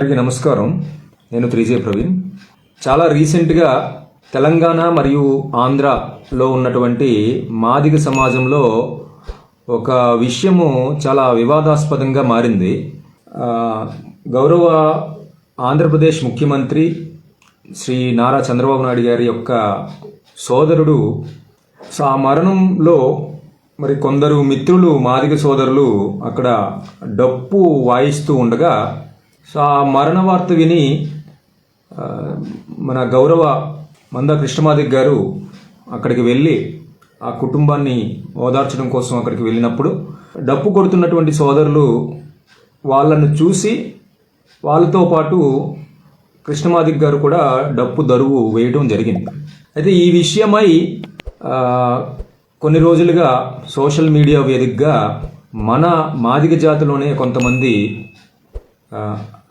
అందరికీ నమస్కారం. నేను 3J ప్రవీణ్. చాలా రీసెంట్గా తెలంగాణ మరియు ఆంధ్రలో ఉన్నటువంటి మాదిగ సమాజంలో ఒక విషయము చాలా వివాదాస్పదంగా మారింది. గౌరవ ఆంధ్రప్రదేశ్ ముఖ్యమంత్రి శ్రీ నారా చంద్రబాబు నాయుడు గారి యొక్క సోదరుడు ఆ మరణంలో మరి కొందరు మిత్రులు మాదిగ సోదరులు అక్కడ డప్పు వాయిస్తూ ఉండగా ఆ మరణ వార్త విని మన గౌరవ మంద కృష్ణమాదిగ గారు అక్కడికి వెళ్ళి ఆ కుటుంబాన్ని ఓదార్చడం కోసం అక్కడికి వెళ్ళినప్పుడు డప్పు కొడుతున్నటువంటి సోదరులు వాళ్ళను చూసి వాళ్ళతో పాటు కృష్ణమాదిగ గారు కూడా డప్పు దరువు వేయడం జరిగింది. అయితే ఈ విషయమై కొన్ని రోజులుగా సోషల్ మీడియా వేదికగా మన మాదిగ జాతిలోనే కొంతమంది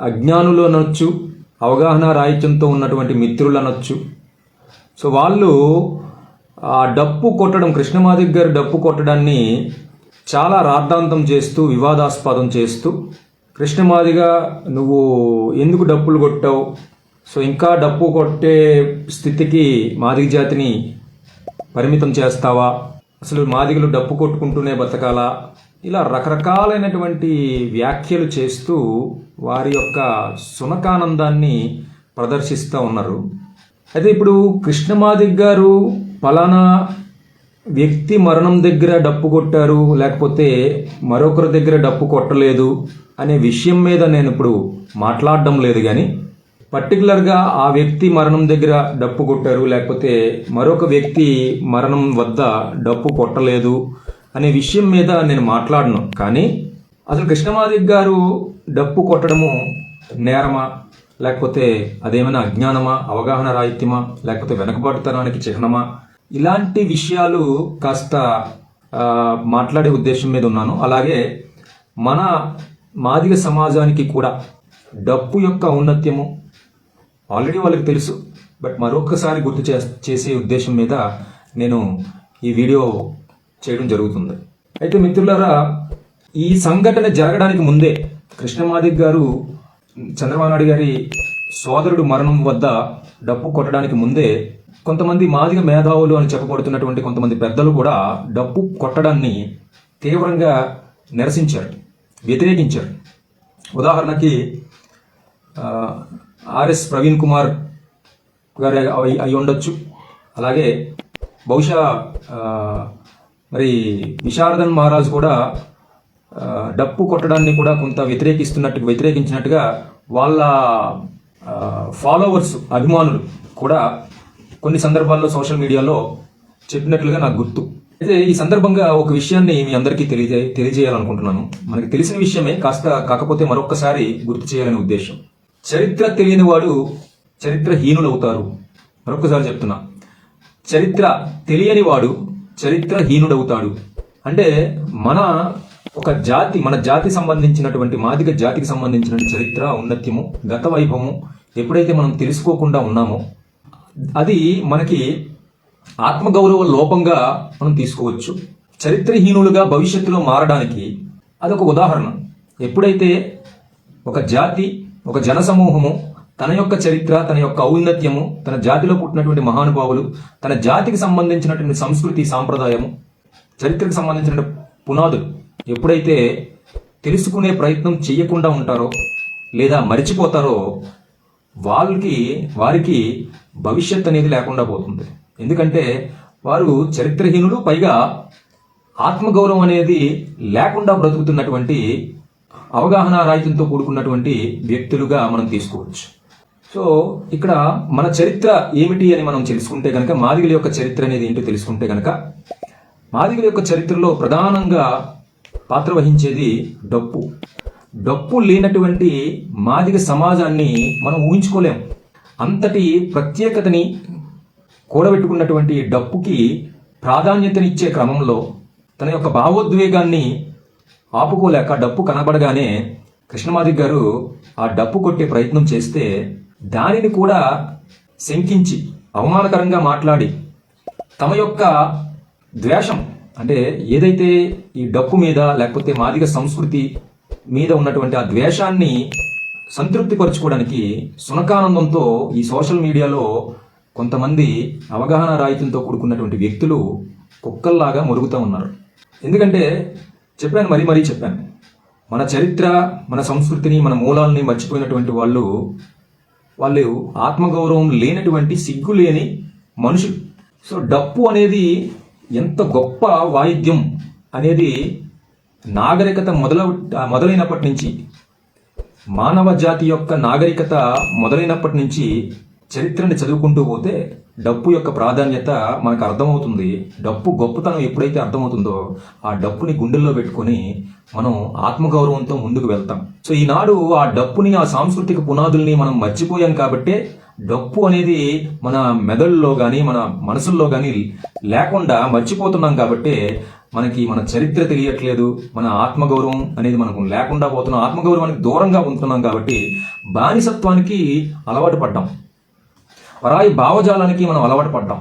అజ్ఞానులు అనొచ్చు, అవగాహన రాహిత్యంతో ఉన్నటువంటి మిత్రులు అనొచ్చు. సో వాళ్ళు ఆ డప్పు కొట్టడం, కృష్ణమాదిగ గారు డప్పు కొట్టడాన్ని చాలా రాద్ధాంతం చేస్తూ, వివాదాస్పదం చేస్తూ, కృష్ణమాదిగ నువ్వు ఎందుకు డప్పులు కొట్టావు, సో ఇంకా డప్పు కొట్టే స్థితికి మాదిగ జాతిని పరిమితం చేస్తావా, అసలు మాదిగలు డప్పు కొట్టుకుంటూనే బతకాలా, ఇలా రకరకాలైనటువంటి వ్యాఖ్యలు చేస్తూ వారి యొక్క సునకానందాన్ని ప్రదర్శిస్తూ ఉన్నారు. అయితే ఇప్పుడు కృష్ణమాదిగ గారు పలానా వ్యక్తి మరణం దగ్గర డప్పు కొట్టారు, లేకపోతే మరొకరి దగ్గర డప్పు కొట్టలేదు అనే విషయం మీద నేను ఇప్పుడు మాట్లాడడం లేదు. కానీ పర్టికులర్గా ఆ వ్యక్తి మరణం దగ్గర డప్పు కొట్టారు, లేకపోతే మరొక వ్యక్తి మరణం వద్ద డప్పు కొట్టలేదు అనే విషయం మీద నేను మాట్లాడను. కానీ అసలు కృష్ణమాదిగ గారు డప్పు కొట్టడము నేరమా, లేకపోతే అదేమైనా అజ్ఞానమా, అవగాహన రాహిత్యమా, లేకపోతే వెనకబాటుతనానికి చిహ్నమా, ఇలాంటి విషయాలు కాస్త మాట్లాడే ఉద్దేశం మీద ఉన్నాను. అలాగే మన మాదిగ సమాజానికి కూడా డప్పు యొక్క ఔన్నత్యము ఆల్రెడీ వాళ్ళకి తెలుసు, బట్ మరొకసారి గుర్తు చేసే ఉద్దేశం మీద నేను ఈ వీడియో చేయడం జరుగుతుంది. అయితే మిత్రులారా, ఈ సంఘటన జరగడానికి ముందే కృష్ణమాదిగ గారు చంద్రబాబు నాయుడు గారి సోదరుడు మరణం వద్ద డప్పు కొట్టడానికి ముందే కొంతమంది మాదిగ మేధావులు అని చెప్పబడుతున్నటువంటి కొంతమంది పెద్దలు కూడా డప్పు కొట్టడాన్ని తీవ్రంగా నిరసించారు, వ్యతిరేకించారు. ఉదాహరణకి ఆర్ఎస్ ప్రవీణ్ కుమార్ గారు అయి ఉండొచ్చు. అలాగే బహుశా మరి విశారదన్ మహారాజ్ కూడా డప్పు కొట్టడాన్ని కూడా కొంత వ్యతిరేకించినట్టుగా వాళ్ళ ఫాలోవర్స్, అభిమానులు కూడా కొన్ని సందర్భాల్లో సోషల్ మీడియాలో చెప్పినట్లుగా నాకు గుర్తు. అయితే ఈ సందర్భంగా ఒక విషయాన్ని మీ అందరికీ తెలియజేయాలనుకుంటున్నాను. మనకి తెలిసిన విషయమే, కాకపోతే మరొక్కసారి గుర్తు చేయాలనే ఉద్దేశం. చరిత్ర తెలియని వాడు చరిత్రహీనుడవుతారు. మరొకసారి చెప్తున్నా, చరిత్ర తెలియని వాడు చరిత్రహీనుడవుతాడు. అంటే మన జాతి సంబంధించినటువంటి మాదిగ జాతికి సంబంధించిన చరిత్ర, ఔన్నత్యము, గత వైభవము ఎప్పుడైతే మనం తెలుసుకోకుండా ఉన్నామో అది మనకి ఆత్మగౌరవ లోపంగా మనం తీసుకోవచ్చు. చరిత్రహీనులుగా భవిష్యత్తులో మారడానికి అదొక ఉదాహరణ. ఎప్పుడైతే ఒక జాతి, ఒక జనసమూహము తన యొక్క చరిత్ర, తన యొక్క ఔన్నత్యము, తన జాతిలో పుట్టినటువంటి మహానుభావులు, తన జాతికి సంబంధించినటువంటి సంస్కృతి, సాంప్రదాయము, చరిత్రకు సంబంధించిన పునాదులు ఎప్పుడైతే తెలుసుకునే ప్రయత్నం చేయకుండా ఉంటారో లేదా మరిచిపోతారో వారికి భవిష్యత్ అనేది లేకుండా పోతుంది. ఎందుకంటే వారు చరిత్రహీనులు, పైగా ఆత్మగౌరవం అనేది లేకుండా బ్రతుకుతున్నటువంటి, అవగాహన రాహిత్యంతో కూడుకున్నటువంటి వ్యక్తులుగా మనం తీసుకోవచ్చు. సో ఇక్కడ మన చరిత్ర ఏమిటి అని మనం తెలుసుకుంటే కనుక, మాదిగల యొక్క చరిత్ర అనేది ఏంటో తెలుసుకుంటే కనుక, మాదిగల యొక్క చరిత్రలో ప్రధానంగా పాత్ర వహించేది డప్పు. డప్పు లేనటువంటి మాదిగ సమాజాన్ని మనం ఊహించుకోలేం. అంతటి ప్రత్యేకతని కూడబెట్టుకున్నటువంటి డప్పుకి ప్రాధాన్యతనిచ్చే క్రమంలో తన యొక్క భావోద్వేగాన్ని ఆపుకోలేక డప్పు కనబడగానే కృష్ణమాదిగ గారు ఆ డప్పు కొట్టే ప్రయత్నం చేస్తే దానిని కూడా శంకించి అవమానకరంగా మాట్లాడి తమ యొక్క ద్వేషం, అంటే ఏదైతే ఈ డప్పు మీద లేకపోతే మాదిగ సంస్కృతి మీద ఉన్నటువంటి ఆ ద్వేషాన్ని సంతృప్తిపరచుకోవడానికి సునకానందంతో ఈ సోషల్ మీడియాలో కొంతమంది అవగాహన రాహిత్యంతో కూడుకున్నటువంటి వ్యక్తులు కుక్కల్లాగా మురుగుతూ ఉన్నారు. ఎందుకంటే చెప్పాను, మరీ చెప్పాను, మన చరిత్ర, మన సంస్కృతిని, మన మూలాల్ని మర్చిపోయినటువంటి వాళ్ళు ఆత్మగౌరవం లేనటువంటి, సిగ్గు లేని మనుషులు. సో డప్పు అనేది ఎంత గొప్ప వాయిద్యం అనేది నాగరికత మొదలైనప్పటి నుంచి, మానవ జాతి యొక్క నాగరికత మొదలైనప్పటి నుంచి చరిత్రని చదువుకుంటూ పోతే డప్పు యొక్క ప్రాధాన్యత మనకు అర్థమవుతుంది. డప్పు గొప్పతనం ఎప్పుడైతే అర్థమవుతుందో ఆ డప్పుని గుండెల్లో పెట్టుకొని మనం ఆత్మగౌరవంతో ముందుకు వెళ్తాం. సో ఈనాడు ఆ డప్పుని, ఆ సాంస్కృతిక పునాదుల్ని మనం మర్చిపోయాం కాబట్టే డప్పు అనేది మన మెదడులో కానీ మన మనసుల్లో కానీ లేకుండా మర్చిపోతున్నాం కాబట్టే మనకి మన చరిత్ర తెలియట్లేదు, మన ఆత్మగౌరవం అనేది మనకు లేకుండా పోతున్నాం, ఆత్మగౌరవానికి దూరంగా ఉంటున్నాం. కాబట్టి బానిసత్వానికి అలవాటు పడ్డాం, పరాయి భావజాలానికి మనం అలవాటు పడ్డాం.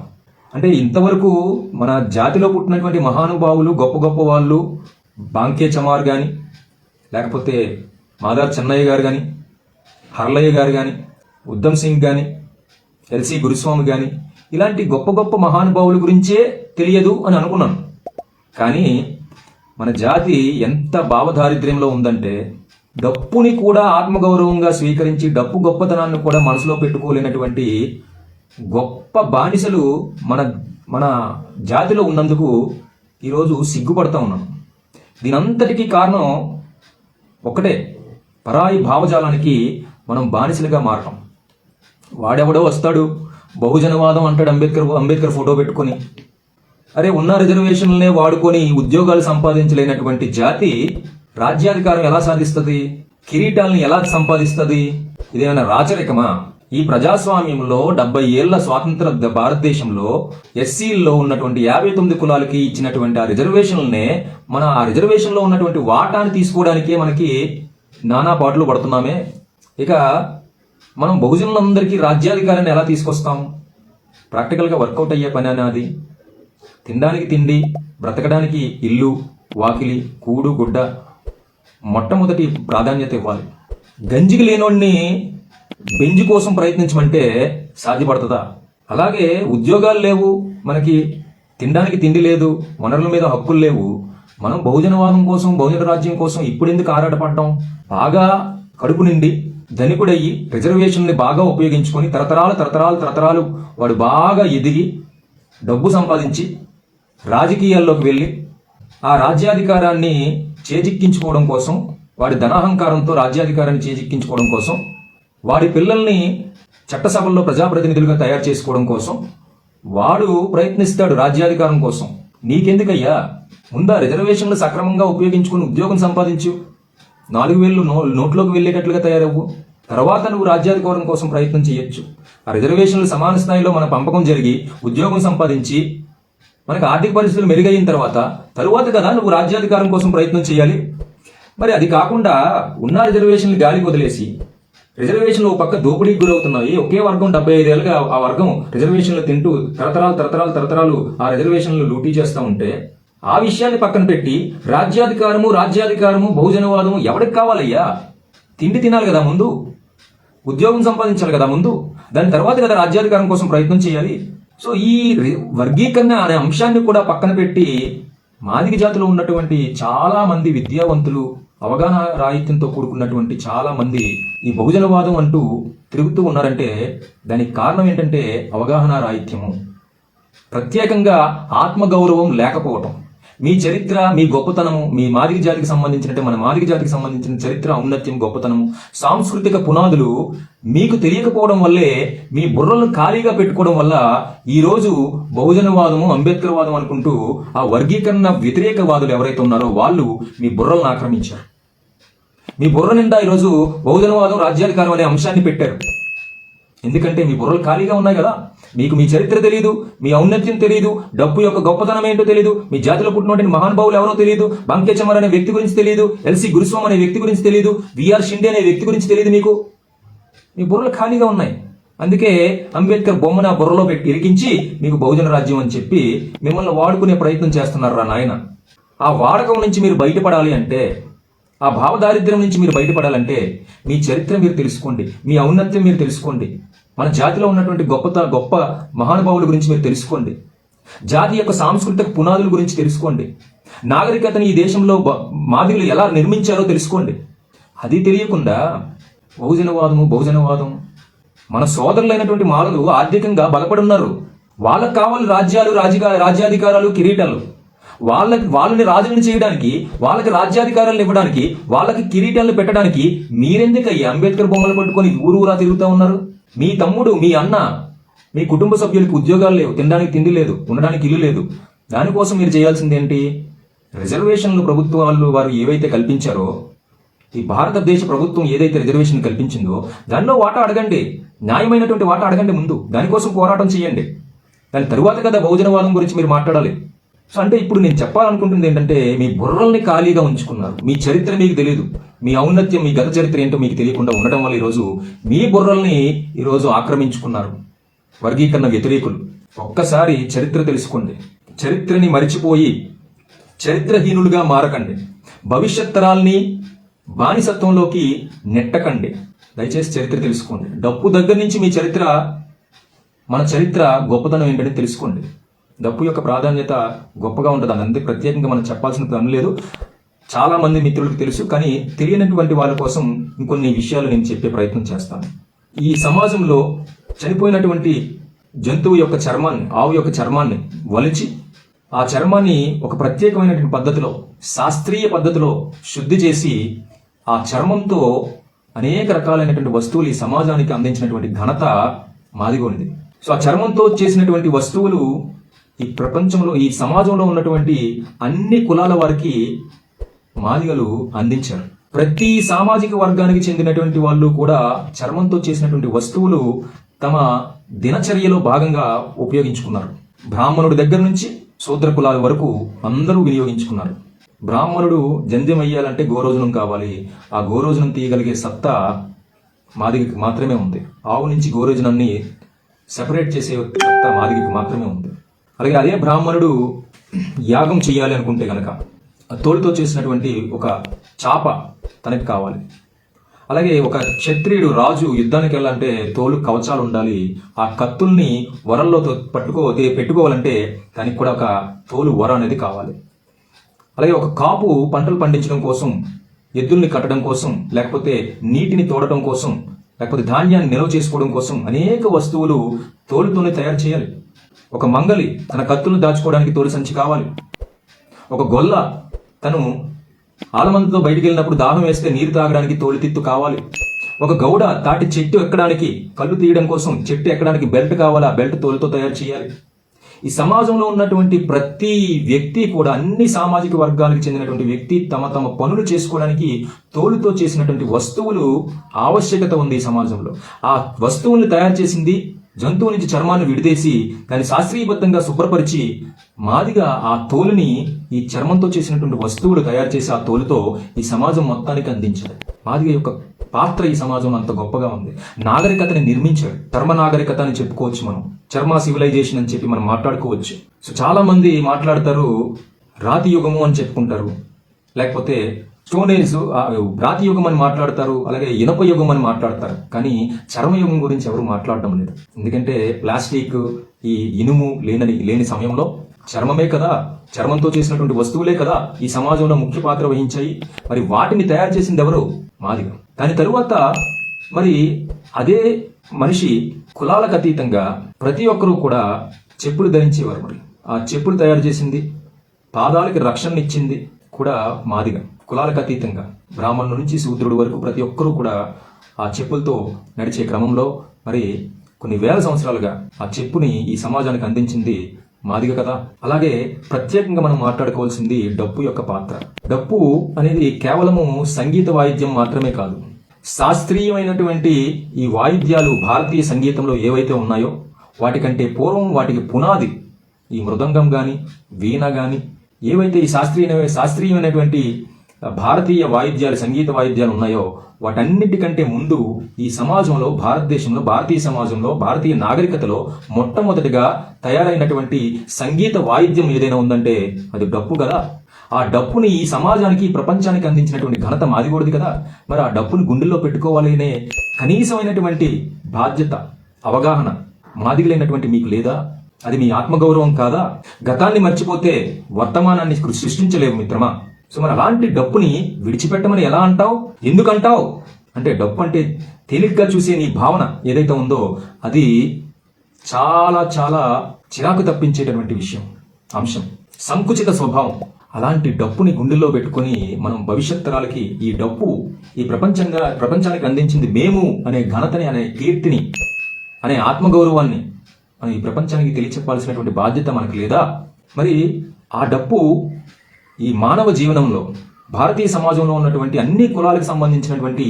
అంటే ఇంతవరకు మన జాతిలో పుట్టినటువంటి మహానుభావులు, గొప్ప గొప్ప వాళ్ళు, బాంకే చమార్ కానీ, లేకపోతే మాదార్ చెన్నయ్య గారు కానీ, హర్లయ్య గారు కానీ, ఉద్దమ్ సింగ్ కానీ, ఎల్సి గురుస్వామి కానీ, ఇలాంటి గొప్ప గొప్ప మహానుభావుల గురించే తెలియదు అని అనుకున్నాను. కానీ మన జాతి ఎంత భావదారిద్ర్యంలో ఉందంటే డప్పుని కూడా ఆత్మగౌరవంగా స్వీకరించి డప్పు గొప్పతనాన్ని కూడా మనసులో పెట్టుకోలేనటువంటి గొప్ప బానిసలు మన జాతిలో ఉన్నందుకు ఈరోజు సిగ్గుపడతా ఉన్నాం. దీనంతటికీ కారణం ఒకటే, పరాయి భావజాలానికి మనం బానిసలుగా మారటం. వాడెవడో వస్తాడు, బహుజనవాదం అంటాడు, అంబేద్కర్ ఫోటో పెట్టుకొని. అరే, ఉన్న రిజర్వేషన్లనే వాడుకొని ఉద్యోగాలు సంపాదించలేనటువంటి జాతి రాజ్యాధికారం ఎలా సాధిస్తుంది? కిరీటాలను ఎలా సంపాదిస్తుంది? ఇదేమైనా రాచరికమా? ఈ ప్రజాస్వామ్యంలో 70 ఏళ్ల స్వాతంత్ర భారతదేశంలో ఎస్సీల్లో ఉన్నటువంటి 59 కులాలకి ఇచ్చినటువంటి ఆ రిజర్వేషన్లనే ఆ రిజర్వేషన్లో ఉన్నటువంటి వాటాను తీసుకోవడానికే మనకి నానా పాటలు పడుతున్నామే. ఇక మనం బహుజనులందరికీ రాజ్యాధికారాన్ని ఎలా తీసుకొస్తాం? ప్రాక్టికల్గా వర్కౌట్ అయ్యే పని అనేది. తినడానికి తిండి, బ్రతకడానికి ఇల్లు, వాకిలి, కూడు, గుడ్డ మొట్టమొదటి ప్రాధాన్యత ఇవ్వాలి. గంజికి లేనోడిని బెంజి కోసం ప్రయత్నించమంటే సాధ్యపడుతుందా? అలాగే ఉద్యోగాలు లేవు, మనకి తినడానికి తిండి లేదు, వనరుల మీద హక్కులు లేవు. మనం బహుజనవాదం కోసం, బహుజన రాజ్యం కోసం ఇప్పుడు ఎందుకు ఆరాటపడ్డాం? బాగా కడుపు నిండి ధనికుడయ్యి రిజర్వేషన్ని బాగా ఉపయోగించుకొని తరతరాలు వాడు బాగా ఎదిగి డబ్బు సంపాదించి రాజకీయాల్లోకి వెళ్ళి ఆ రాజ్యాధికారాన్ని చేజిక్కించుకోవడం కోసం, వాడి ధనాహంకారంతో రాజ్యాధికారాన్ని చేజిక్కించుకోవడం కోసం, వాడి పిల్లల్ని చట్టసభల్లో ప్రజాప్రతినిధులుగా తయారు చేసుకోవడం కోసం వాడు ప్రయత్నిస్తాడు రాజ్యాధికారం కోసం. నీకెందుకయ్యా? ముందా రిజర్వేషన్లు సక్రమంగా ఉపయోగించుకుని ఉద్యోగం సంపాదించు, 4,000 నోట్లోకి వెళ్ళేటట్లుగా తయారవ్వు. తర్వాత నువ్వు రాజ్యాధికారం కోసం ప్రయత్నం చేయొచ్చు. ఆ రిజర్వేషన్లు సమాన స్థాయిలో మన పంపకం జరిగి ఉద్యోగం సంపాదించి మనకు ఆర్థిక పరిస్థితులు మెరుగైన తరువాత కదా నువ్వు రాజ్యాధికారం కోసం ప్రయత్నం చేయాలి. మరి అది కాకుండా ఉన్న రిజర్వేషన్లు గాలికి వదిలేసి రిజర్వేషన్లు ఒక పక్క దోపిడీకి గురవుతున్నాయి. ఒకే వర్గం 75 ఏళ్ళుగా ఆ వర్గం రిజర్వేషన్లు తింటూ తరతరాలు ఆ రిజర్వేషన్లు లూటీ చేస్తూ ఉంటే ఆ విషయాన్ని పక్కన పెట్టి రాజ్యాధికారము బహుజనవాదము ఎవరికి కావాలయ్యా? తిండి తినాలి కదా ముందు, ఉద్యోగం సంపాదించాలి కదా ముందు, దాని తర్వాత కదా రాజ్యాధికారం కోసం ప్రయత్నం చేయాలి. సో ఈ వర్గీకరణ అనే అంశాన్ని కూడా పక్కన పెట్టి మాదిగ జాతిలో ఉన్నటువంటి చాలా మంది విద్యావంతులు, అవగాహన రాహిత్యంతో కూడుకున్నటువంటి చాలా మంది ఈ బహుజనవాదం అంటూ తిరుగుతూ ఉన్నారంటే దానికి కారణం ఏంటంటే అవగాహన రాహిత్యము, ప్రత్యేకంగా ఆత్మగౌరవం లేకపోవటం. మీ చరిత్ర, మీ గొప్పతనము, మీ మాదిగ జాతికి సంబంధించినట్టే మన మాదిగ జాతికి సంబంధించిన చరిత్ర, ఔన్నత్యం, గొప్పతనము, సాంస్కృతిక పునాదులు మీకు తెలియకపోవడం వల్లే, మీ బుర్రలను ఖాళీగా పెట్టుకోవడం వల్ల ఈరోజు బహుజనవాదము, అంబేద్కర్ వాదం అనుకుంటూ ఆ వర్గీకరణ వ్యతిరేకవాదులు ఎవరైతే ఉన్నారో వాళ్ళు మీ బుర్రలను ఆక్రమించారు. మీ బుర్ర నిండా ఈరోజు బహుజనవాదం, రాజ్యాధికారం అనే అంశాన్ని పెట్టారు. ఎందుకంటే మీ బుర్రలు ఖాళీగా ఉన్నాయి కదా. మీకు మీ చరిత్ర తెలియదు, మీ ఔన్నత్యం తెలియదు, డప్పు యొక్క గొప్పతనం ఏంటో తెలియదు, మీ జాతిలో పుట్టినటువంటి మహానుభావులు ఎవరో తెలియదు, బంకే చమర్ అనే వ్యక్తి గురించి తెలియదు, ఎల్సి గురుస్వామి అనే వ్యక్తి గురించి తెలియదు, విఆర్ షిండే అనే వ్యక్తి గురించి తెలియదు. మీ బుర్రలు ఖాళీగా ఉన్నాయి. అందుకే అంబేద్కర్ బొమ్మను ఆ బుర్రలో పెట్టి ఇరికించి మీకు బహుజన రాజ్యం అని చెప్పి మిమ్మల్ని వాడుకునే ప్రయత్నం చేస్తున్నారు రా నాయన. ఆ వాడకం నుంచి మీరు బయటపడాలి అంటే ఆ భావదారిద్ర్యం నుంచి మీరు బయటపడాలంటే మీ చరిత్ర మీరు తెలుసుకోండి, మీ ఔన్నత్యం మీరు తెలుసుకోండి, మన జాతిలో ఉన్నటువంటి గొప్ప మహానుభావుల గురించి మీరు తెలుసుకోండి, జాతి యొక్క సాంస్కృతిక పునాదుల గురించి తెలుసుకోండి, నాగరికతని ఈ దేశంలో మాదిగలు ఎలా నిర్మించారో తెలుసుకోండి. అది తెలియకుండా బహుజనవాదం మన సోదరులైనటువంటి మాలలు ఆర్థికంగా బలపడి ఉన్నారు. వాళ్ళకు కావాలి రాజ్యాలు, రాజ్యాధికారాలు, కిరీటాలు. వాళ్ళని రాజులను చేయడానికి, వాళ్ళకి రాజ్యాధికారాలను ఇవ్వడానికి, వాళ్ళకి కిరీటాలను పెట్టడానికి మీరెందుకు ఈ అంబేద్కర్ బొమ్మలు పట్టుకొని ఊరూరా తిరుగుతూ ఉన్నారు? మీ తమ్ముడు, మీ అన్న, మీ కుటుంబ సభ్యులకి ఉద్యోగాలు లేవు, తినడానికి తిండి లేదు, ఉండడానికి ఇల్లు లేదు. దానికోసం మీరు చేయాల్సింది ఏంటి? రిజర్వేషన్లు ప్రభుత్వాలు వారు ఏవైతే కల్పించారో, ఈ భారతదేశ ప్రభుత్వం ఏదైతే రిజర్వేషన్ కల్పించిందో దానిలో వాటా అడగండి, న్యాయమైనటువంటి వాటా అడగండి. ముందు దానికోసం పోరాటం చేయండి. దాని తరువాత కదా బహుజనవాదం గురించి మీరు మాట్లాడాలి. సో అంటే ఇప్పుడు నేను చెప్పాలనుకుంటుంది ఏంటంటే, మీ బుర్రల్ని ఖాళీగా ఉంచుకున్నారు. మీ చరిత్ర మీకు తెలియదు, మీ ఔన్నత్యం, మీ గత చరిత్ర ఏంటో మీకు తెలియకుండా ఉండటం వల్ల ఈరోజు మీ బుర్రల్ని ఈరోజు ఆక్రమించుకున్నారు వర్గీకరణ వ్యతిరేకులు. ఒక్కసారి చరిత్ర తెలుసుకోండి. చరిత్రని మరిచిపోయి చరిత్రహీనులుగా మారకండి. భవిష్యత్ తరాల్ని బానిసత్వంలోకి నెట్టకండి. దయచేసి చరిత్ర తెలుసుకోండి. డప్పు దగ్గర నుంచి మీ చరిత్ర, మన చరిత్ర గొప్పతనం ఏంటంటే తెలుసుకోండి. డప్పు యొక్క ప్రాధాన్యత గొప్పగా ఉంటుంది. అదంతే ప్రత్యేకంగా మనం చెప్పాల్సిన పని లేదు. చాలా మంది మిత్రులకు తెలుసు, కానీ తెలియనటువంటి వాళ్ళ కోసం ఇంకొన్ని విషయాలు నేను చెప్పే ప్రయత్నం చేస్తాను. ఈ సమాజంలో చనిపోయినటువంటి జంతువు యొక్క చర్మాన్ని, ఆవు యొక్క చర్మాన్ని వలిచి ఆ చర్మాన్ని ఒక ప్రత్యేకమైనటువంటి పద్ధతిలో, శాస్త్రీయ పద్ధతిలో శుద్ధి చేసి ఆ చర్మంతో అనేక రకాలైనటువంటి వస్తువులు ఈ సమాజానికి అందించినటువంటి ఘనత మాదిగోనిది. సో ఆ చర్మంతో చేసినటువంటి వస్తువులు ఈ ప్రపంచంలో, ఈ సమాజంలో ఉన్నటువంటి అన్ని కులాల వారికి మాదిగలు అందించారు. ప్రతి సామాజిక వర్గానికి చెందినటువంటి వాళ్ళు కూడా చర్మంతో చేసినటువంటి వస్తువులు తమ దినచర్యలో భాగంగా ఉపయోగించుకున్నారు. బ్రాహ్మణుడి దగ్గర నుంచి శూద్ర కులాల వరకు అందరూ వినియోగించుకున్నారు. బ్రాహ్మణుడు జంధ్యం అయ్యాలంటే గోరోజనం కావాలి. ఆ గోరోజనం తీయగలిగే సత్తా మాదిగకి మాత్రమే ఉంది. ఆవు నుంచి గోరోజనాన్ని సెపరేట్ చేసే సత్తా మాదిగకి మాత్రమే ఉంది. అలాగే అదే బ్రాహ్మణుడు యాగం చేయాలి అనుకుంటే గనక తోలుతో చేసినటువంటి ఒక చాప తనకి కావాలి. అలాగే ఒక క్షత్రియుడు, రాజు యుద్ధానికి వెళ్ళాలంటే తోలు కవచాలు ఉండాలి. ఆ కత్తుల్ని వరల్లో పెట్టుకోవాలంటే దానికి కూడా ఒక తోలు వర అనేది కావాలి. అలాగే ఒక కాపు పంటలు పండించడం కోసం, ఎద్దుల్ని కట్టడం కోసం, లేకపోతే నీటిని తోడటం కోసం, లేకపోతే ధాన్యాన్ని నిల్వ చేసుకోవడం కోసం అనేక వస్తువులు తోలుతోనే తయారు చేయాలి. ఒక మంగలి తన కత్తులను దాచుకోవడానికి తోలు సంచి కావాలి. ఒక గొల్ల తను ఆలమందుతో బయటికి వెళ్ళినప్పుడు దాహం వేస్తే నీరు తాగడానికి తోలు తిత్తు కావాలి. ఒక గౌడ తాటి చెట్టు ఎక్కడానికి, కళ్ళు తీయడం కోసం చెట్టు ఎక్కడానికి బెల్ట్ కావాలి. ఆ బెల్ట్ తోలుతో తయారు చేయాలి. ఈ సమాజంలో ఉన్నటువంటి ప్రతి వ్యక్తి కూడా, అన్ని సామాజిక వర్గాలకు చెందినటువంటి వ్యక్తి తమ పనులు చేసుకోవడానికి తోలుతో చేసినటువంటి వస్తువులు ఆవశ్యకత ఉంది. ఈ సమాజంలో ఆ వస్తువుల్ని తయారు చేసింది జంతువు నుంచి చర్మాన్ని విడిదేసి దాన్ని శాస్త్రీయబద్ధంగా శుభ్రపరిచి మాదిగా ఆ తోలుని, ఈ చర్మంతో చేసినటువంటి వస్తువులు తయారు చేసి ఆ తోలుతో ఈ సమాజం మొత్తానికి అందించాడు. మాదిగ యొక్క పాత్ర ఈ సమాజంలో అంత గొప్పగా ఉంది. నాగరికతని నిర్మించాడు. చర్మ నాగరికత అని చెప్పుకోవచ్చు మనం. చర్మ సివిలైజేషన్ అని చెప్పి మనం మాట్లాడుకోవచ్చు. సో చాలా మంది మాట్లాడతారు రాతి యుగము అని చెప్పుకుంటారు, లేకపోతే స్టోన్ ఏజ్, రాతి యుగం అని మాట్లాడతారు, అలాగే ఇనప యుగం అని మాట్లాడతారు. కానీ చర్మయుగం గురించి ఎవరు మాట్లాడటం లేదు. ఎందుకంటే ప్లాస్టిక్, ఈ ఇనుము లేని సమయంలో చర్మమే కదా, చర్మంతో చేసినటువంటి వస్తువులే కదా ఈ సమాజంలో ముఖ్య పాత్ర వహించాయి. మరి వాటిని తయారు చేసింది ఎవరు? మాదిగ. దాని తరువాత మరి అదే మనిషి కులాలకు అతీతంగా ప్రతి ఒక్కరూ కూడా చెప్పులు ధరించేవారు. మరి ఆ చెప్పులు తయారు చేసింది, పాదాలకి రక్షణ ఇచ్చింది కూడా మాదిగ. కులాలకు అతీతంగా బ్రాహ్మణుల నుంచి శూద్రుడి వరకు ప్రతి ఒక్కరూ కూడా ఆ చెప్పులతో నడిచే క్రమంలో మరి కొన్ని వేల సంవత్సరాలుగా ఆ చెప్పుని ఈ సమాజానికి అందించింది మాదిగ కదా. అలాగే ప్రత్యేకంగా మనం మాట్లాడుకోవాల్సింది డప్పు యొక్క పాత్ర. డప్పు అనేది కేవలము సంగీత వాయిద్యం మాత్రమే కాదు. శాస్త్రీయమైనటువంటి ఈ వాయిద్యాలు భారతీయ సంగీతంలో ఏవైతే ఉన్నాయో వాటికంటే పూర్వం, వాటికి పునాది ఈ మృదంగం గాని, వీణ గాని, ఏవైతే ఈ శాస్త్రీయమైనటువంటి భారతీయ వాయిద్యాలు, సంగీత వాయిద్యాలు ఉన్నాయో వాటన్నిటికంటే ముందు ఈ సమాజంలో, భారతదేశంలో, భారతీయ సమాజంలో, భారతీయ నాగరికతలో మొట్టమొదటిగా తయారైనటువంటి సంగీత వాయిద్యం ఏదైనా ఉందంటే అది డప్పు కదా. ఆ డప్పుని ఈ సమాజానికి ప్రపంచానికి అందించినటువంటి ఘనత మాదిగూడదు కదా. మరి ఆ డప్పుని గుండెల్లో పెట్టుకోవాలి అనే కనీసమైనటువంటి బాధ్యత, అవగాహన మాదిగలైనటువంటి మీకు లేదా? అది మీ ఆత్మగౌరవం కాదా? గతాన్ని మర్చిపోతే వర్తమానాన్ని సృష్టించలేవు మిత్రమా. సో మరి అలాంటి డప్పుని విడిచిపెట్టమని ఎలా అంటావు? ఎందుకంటావు అంటే డప్పు అంటే తేలిగ్గా చూసే నీ భావన ఏదైతే ఉందో అది చాలా చాలా చిరాకు తప్పించేటటువంటి అంశం, సంకుచిత స్వభావం. అలాంటి డప్పుని గుండెల్లో పెట్టుకుని మనం భవిష్యత్ తరాలకి ఈ డప్పు ఈ ప్రపంచానికి అందించింది మేము అనే ఘనతని, అనే కీర్తిని, అనే ఆత్మగౌరవాన్ని మనం ఈ ప్రపంచానికి తెలియచెప్పాల్సినటువంటి బాధ్యత మనకు లేదా? మరి ఆ డప్పు ఈ మానవ జీవనంలో, భారతీయ సమాజంలో ఉన్నటువంటి అన్ని కులాలకు సంబంధించినటువంటి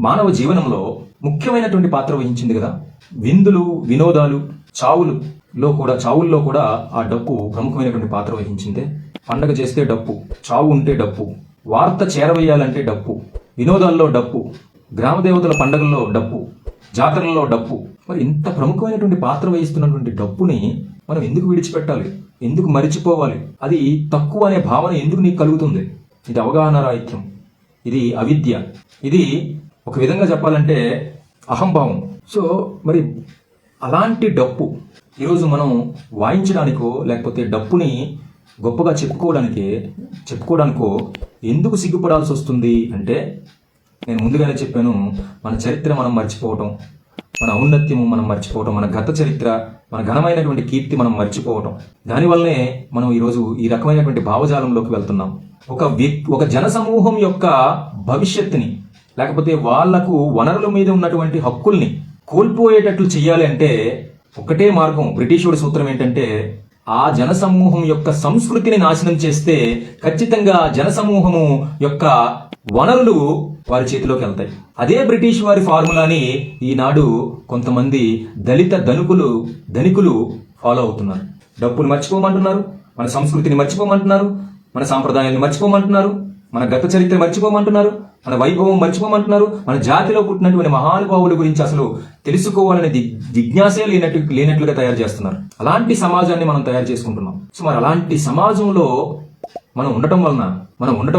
మానవ జీవనంలో ముఖ్యమైనటువంటి పాత్ర వహించింది కదా. విందులు, వినోదాలు, చావుల్లో కూడా ఆ డప్పు ప్రముఖమైనటువంటి పాత్ర వహించిందే. పండగ చేస్తే డప్పు, చావు ఉంటే డప్పు, వార్త చేరవేయాలంటే డప్పు, వినోదాల్లో డప్పు, గ్రామదేవతల పండగల్లో డప్పు, జాతరల్లో డప్పు. మరి ఇంత ప్రముఖమైనటువంటి పాత్ర వహిస్తున్నటువంటి డప్పుని మనం ఎందుకు విడిచిపెట్టాలి? ఎందుకు మరిచిపోవాలి? అది తక్కువ అనే భావన ఎందుకు నీకు కలుగుతుంది? ఇది అవగాహన రాహిత్యం, ఇది అవిద్య, ఇది ఒక విధంగా చెప్పాలంటే అహంభావం. సో మరి అలాంటి డప్పు ఈరోజు మనం వాయించడానికో లేకపోతే డప్పుని గొప్పగా చెప్పుకోవడానికో ఎందుకు సిగ్గుపడాల్సి వస్తుంది అంటే, నేను ముందుగానే చెప్పాను, మన చరిత్ర మనం మర్చిపోవటం, మన ఔన్నత్యము మనం మర్చిపోవటం, మన గత చరిత్ర, మన ఘనమైనటువంటి కీర్తి మనం మర్చిపోవటం. దానివల్లనే మనం ఈరోజు ఈ రకమైనటువంటి భావజాలంలోకి వెళ్తున్నాం. ఒక జన సమూహం యొక్క భవిష్యత్తుని లేకపోతే వాళ్లకు వనరుల మీద ఉన్నటువంటి హక్కుల్ని కోల్పోయేటట్లు చెయ్యాలి అంటే ఒకటే మార్గం. బ్రిటిష్ సూత్రం ఏంటంటే, ఆ జన సమూహం యొక్క సంస్కృతిని నాశనం చేస్తే ఖచ్చితంగా జన సమూహము యొక్క వనరులు వారి చేతిలోకి వెళ్తాయి. అదే బ్రిటిష్ వారి ఫార్ములాని ఈనాడు కొంతమంది దళిత ధనికులు ఫాలో అవుతున్నారు. డప్పులు మర్చిపోమంటున్నారు, మన సంస్కృతిని మర్చిపోమంటున్నారు, మన సాంప్రదాయాన్ని మర్చిపోమంటున్నారు, మన గత చరిత్ర మర్చిపోమంటున్నారు, మన వైభవం మర్చిపోమంటున్నారు, మన జాతిలో పుట్టినటువంటి మహానుభావుల గురించి అసలు తెలుసుకోవాలనే జిజ్ఞాసే లేనట్లుగా తయారు చేస్తున్నారు. అలాంటి సమాజాన్ని మనం తయారు చేసుకుంటున్నాం. సో మరి అలాంటి సమాజంలో మనం ఉండటం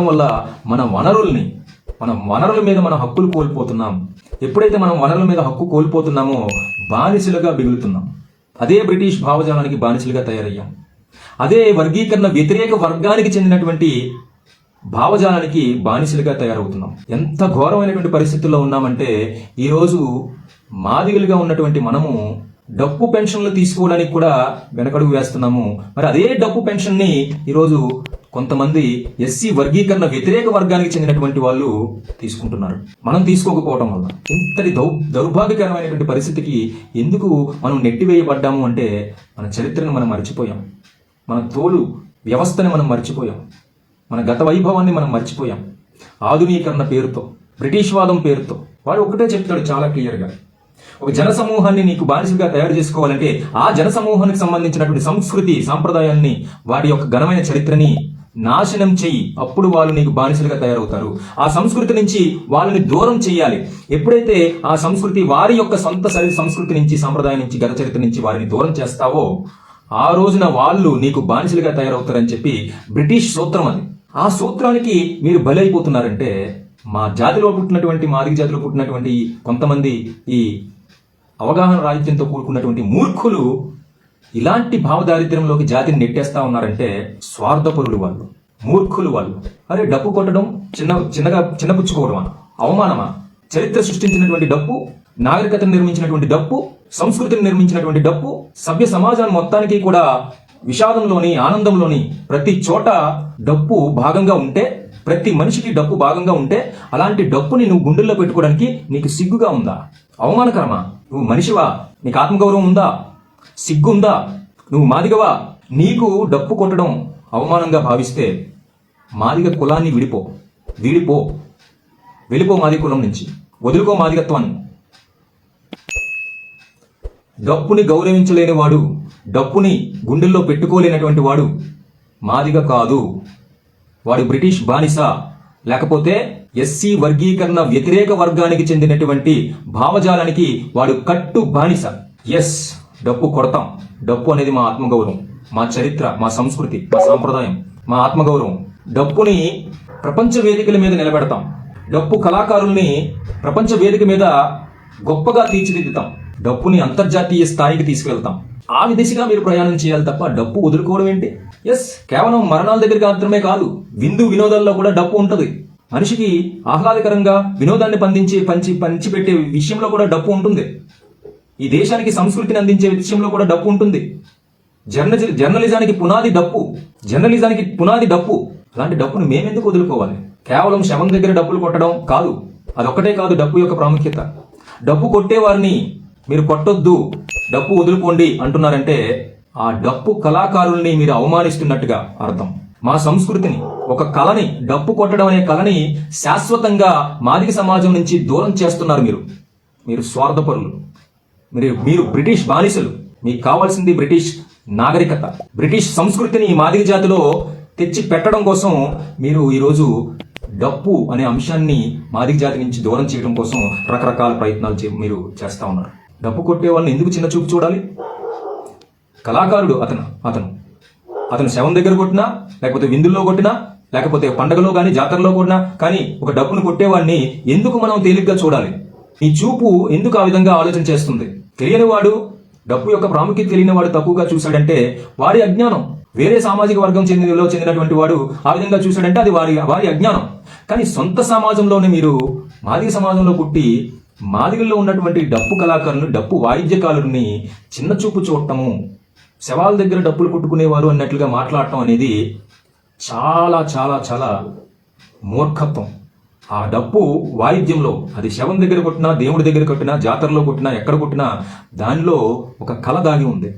వల్ల మన వనరుల మీద మన హక్కులు కోల్పోతున్నాం. ఎప్పుడైతే మనం వనరుల మీద హక్కు కోల్పోతున్నామో బానిసలుగా మిగులుతున్నాం. అదే బ్రిటిష్ భావజాలానికి బానిసలుగా తయారయ్యాం. అదే వర్గీకరణ వ్యతిరేక వర్గానికి చెందినటువంటి భావజాలానికి బానిసలుగా తయారవుతున్నాం. ఎంత ఘోరమైనటువంటి పరిస్థితుల్లో ఉన్నామంటే, ఈరోజు మాదిగలుగా ఉన్నటువంటి మనము డప్పు పెన్షన్లు తీసుకోవడానికి కూడా వెనకడుగు వేస్తున్నాము. మరి అదే డప్పు పెన్షన్ ని ఈరోజు కొంతమంది ఎస్సీ వర్గీకరణ వ్యతిరేక వర్గానికి చెందినటువంటి వాళ్ళు తీసుకుంటున్నారు. మనం తీసుకోకపోవటం వల్ల ఇంతటి దౌర్భాగ్యకరమైనటువంటి పరిస్థితికి ఎందుకు మనం నెట్టివేయబడ్డాము అంటే, మన చరిత్రను మనం మర్చిపోయాం, మన తోలు వ్యవస్థని మనం మర్చిపోయాం, మన గత వైభవాన్ని మనం మర్చిపోయాం. ఆధునీకరణ పేరుతో, బ్రిటిష్ వాదం పేరుతో వాడు ఒకటే చెప్తాడు చాలా క్లియర్గా, ఒక జన సమూహాన్ని నీకు బానిసగా తయారు చేసుకోవాలంటే ఆ జన సమూహానికి సంబంధించినటువంటి సంస్కృతి సాంప్రదాయాన్ని, వాడి యొక్క ఘనమైన చరిత్రని నాశనం చెయ్యి, అప్పుడు వాళ్ళు నీకు బానిసలుగా తయారవుతారు. ఆ సంస్కృతి నుంచి వాళ్ళని దూరం చెయ్యాలి. ఎప్పుడైతే ఆ సంస్కృతి వారి యొక్క సొంత సంస్కృతి నుంచి, సాంప్రదాయం నుంచి, గత చరిత్ర నుంచి వారిని దూరం చేస్తావో ఆ రోజున వాళ్ళు నీకు బానిసలుగా తయారవుతారని చెప్పి బ్రిటిష్ సూత్రం అది. ఆ సూత్రానికి మీరు బలైపోతున్నారంటే, మా జాతిలో పుట్టినటువంటి, మాదిగ జాతిలో పుట్టినటువంటి కొంతమంది ఈ అవగాహన రాహిత్యంతో కూడుకున్నటువంటి మూర్ఖులు ఇలాంటి భావదారిద్ర్యంలోకి జాతిని నెట్టేస్తా ఉన్నారంటే, స్వార్థపరులు వాళ్ళు, మూర్ఖులు వాళ్ళు. అరే డప్పు కొట్టడం చిన్నపుచ్చుకోవడమా? అవమానమా? చరిత్ర సృష్టించినటువంటి డప్పు, నాగరికతను నిర్మించినటువంటి డప్పు, సంస్కృతిని నిర్మించినటువంటి డప్పు, సభ్య సమాజాన్ని మొత్తానికి కూడా విషాదంలోని, ఆనందంలోని ప్రతి చోట డప్పు భాగంగా ఉంటే, ప్రతి మనిషికి డప్పు భాగంగా ఉంటే, అలాంటి డప్పుని నువ్వు గుండెల్లో పెట్టుకోవడానికి నీకు సిగ్గుగా ఉందా? అవమానకరమా? నువ్వు మనిషివా? నీకు ఆత్మగౌరవం ఉందా? సిగ్గుందా? నువ్వు మాదిగవా? నీకు డప్పు కొట్టడం అవమానంగా భావిస్తే మాదిగ కులాన్ని వెళ్ళిపో మాదిగ కులం నుంచి, వదులుకో మాదిగత్వాన్ని. డప్పుని గౌరవించలేని వాడు, డప్పుని గుండెల్లో పెట్టుకోలేనటువంటి వాడు మాదిగ కాదు. వాడు బ్రిటిష్ బానిస, లేకపోతే ఎస్సీ వర్గీకరణ వ్యతిరేక వర్గానికి చెందినటువంటి భావజాలానికి వాడు కట్టు బానిస. ఎస్, డప్పు కొడతాం. డప్పు అనేది మా ఆత్మగౌరవం, మా చరిత్ర, మా సంస్కృతి, మా సాంప్రదాయం, మా ఆత్మగౌరవం. డప్పుని ప్రపంచ వేదికల మీద నిలబెడతాం. డప్పు కళాకారుల్ని ప్రపంచ వేదిక మీద గొప్పగా తీర్చిదిద్దుతాం. డప్పుని అంతర్జాతీయ స్థాయికి తీసుకెళ్తాం. ఆ దిశగా మీరు ప్రయాణం చేయాలి తప్ప డప్పు వదులుకోవడం ఏంటి? కేవలం మరణాల దగ్గరికి మాత్రమే కాదు, విందు వినోదాల్లో కూడా డప్పు ఉంటుంది. మనిషికి ఆహ్లాదకరంగా వినోదాన్ని పంచిపెట్టే విషయంలో కూడా డప్పు ఉంటుంది. ఈ దేశానికి సంస్కృతిని అందించే విషయంలో కూడా డప్పు ఉంటుంది. జర్నలిజానికి పునాది డప్పు. అలాంటి డప్పును మేమెందుకు వదులుకోవాలి? కేవలం శవం దగ్గర డప్పులు కొట్టడం కాదు, అదొక్కటే కాదు డప్పు యొక్క ప్రాముఖ్యత. డప్పు కొట్టేవారిని మీరు కొట్టొద్దు, డప్పు వదులుకోండి అంటున్నారంటే ఆ డప్పు కళాకారుల్ని మీరు అవమానిస్తున్నట్టుగా అర్థం. మా సంస్కృతిని, ఒక కళని, డప్పు కొట్టడం అనే కళని శాశ్వతంగా మాదిగ సమాజం నుంచి దూరం చేస్తున్నారు మీరు స్వార్థపరులు. మీరు బ్రిటిష్ బానిసలు. మీకు కావాల్సింది బ్రిటిష్ నాగరికత, బ్రిటిష్ సంస్కృతిని ఈ మాదిగ జాతిలో తెచ్చి పెట్టడం కోసం మీరు ఈరోజు డప్పు అనే అంశాన్ని మాదిగ జాతి నుంచి దూరం చేయడం కోసం రకరకాల ప్రయత్నాలు మీరు చేస్తా ఉన్నారు. డప్పు కొట్టే వాళ్ళని ఎందుకు చిన్న చూపు చూడాలి? కళాకారుడు అతను శవం దగ్గర కొట్టినా, లేకపోతే విందుల్లో కొట్టినా, లేకపోతే పండగలో కానీ జాతరలో కొట్టినా కానీ ఒక డప్పును కొట్టేవాడిని ఎందుకు మనం తేలిగ్గా చూడాలి? ఈ చూపు ఎందుకు ఆ విధంగా ఆలోచన చేస్తుంది? తెలియని వాడు, డప్పు యొక్క ప్రాముఖ్యత తెలియని వాడు తక్కువగా చూశాడంటే వారి అజ్ఞానం. వేరే సామాజిక వర్గం చెందినటువంటి వాడు ఆ విధంగా చూశాడంటే అది వారి అజ్ఞానం. కానీ సొంత సమాజంలోనే మీరు మాదిగ సమాజంలో పుట్టి మాదిగల్లో ఉన్నటువంటి డప్పు కళాకారులను, డప్పు వాయిద్యకారుల్ని చిన్న చూపు చూడటము, శవాల దగ్గర డప్పులు కొట్టుకునేవారు అన్నట్లుగా మాట్లాడటం అనేది చాలా చాలా చాలా మూర్ఖత్వం. ఆ డప్పు వాయిద్యంలో, అది శవం దగ్గర కొట్టినా, దేవుడి దగ్గర కొట్టినా, జాతరలో కొట్టినా, ఎక్కడ కొట్టినా దానిలో ఒక కళ దాగి ఉంది.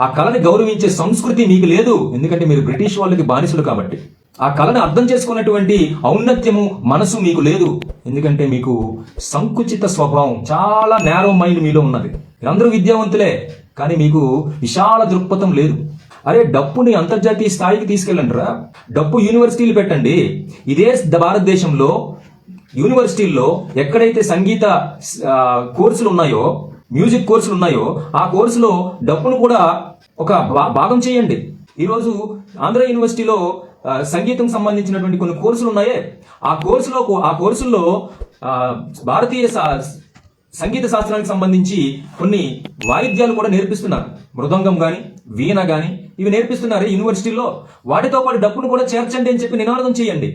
ఆ కళని గౌరవించే సంస్కృతి మీకు లేదు. ఎందుకంటే మీరు బ్రిటిష్ వాళ్ళకి బానిసలు కాబట్టి. ఆ కళని అర్థం చేసుకున్నటువంటి ఔన్నత్యము, మనసు మీకు లేదు. ఎందుకంటే మీకు సంకుచిత స్వభావం, చాలా నేరో మైండ్ మీలో ఉన్నది. మీరందరూ విద్యావంతులే, కానీ మీకు విశాల దృక్పథం లేదు. అరే, డప్పుని అంతర్జాతీయ స్థాయికి తీసుకెళ్ళండిరా. డప్పు యూనివర్సిటీలు పెట్టండి. ఇదే భారతదేశంలో యూనివర్సిటీల్లో ఎక్కడైతే సంగీత కోర్సులు ఉన్నాయో, మ్యూజిక్ కోర్సులు ఉన్నాయో, ఆ కోర్సులో డప్పును కూడా ఒక భాగం చేయండి. ఈరోజు ఆంధ్ర యూనివర్సిటీలో సంగీతం సంబంధించినటువంటి కొన్ని కోర్సులు ఉన్నాయే, ఆ కోర్సుల్లో భారతీయ సంగీత శాస్త్రానికి సంబంధించి కొన్ని వాయిద్యాలు కూడా నేర్పిస్తున్నారు. మృదంగం గాని, వీణ గాని ఇవి నేర్పిస్తున్నారు యూనివర్సిటీలో. వాటితో పాటు డప్పును కూడా చేర్చండి అని చెప్పి నినాదం చేయండి.